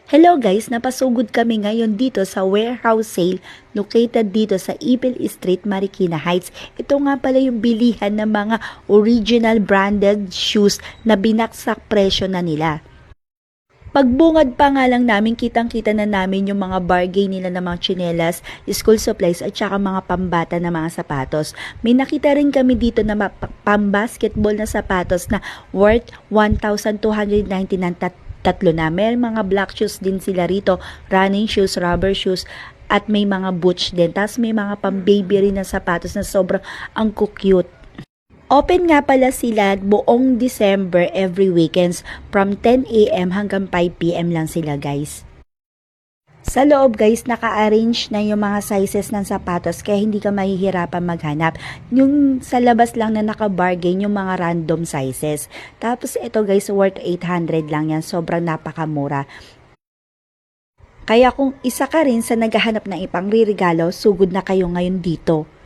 Hello guys, napasugod kami ngayon dito sa warehouse sale located dito sa Ipil Street, Marikina Heights. Ito nga pala yung bilihan ng mga original branded shoes na binaksak presyo na nila. Pagbungad pa nga lang namin, kitang-kita na namin yung mga bargain nila ng mga tsinelas, school supplies at saka mga pambata na mga sapatos. May nakita rin kami dito na pambasketball na sapatos na worth 1,299 tatlo na. May mga black shoes din sila rito, running shoes, rubber shoes, at may mga boots din. Tapos may mga pang-baby rin na sapatos na sobrang ang cute. Open nga pala sila buong December every weekends from 10 a.m. hanggang 5 p.m. lang sila guys. Sa loob guys, naka-arrange na yung mga sizes ng sapatos kaya hindi ka mahihirapan maghanap. Yung sa labas lang na naka-bargain yung mga random sizes. Tapos ito guys, worth 800 lang yan. Sobrang napakamura. Kaya kung isa ka rin sa naghahanap ng ipang ririgalo, sugod na kayo ngayon dito.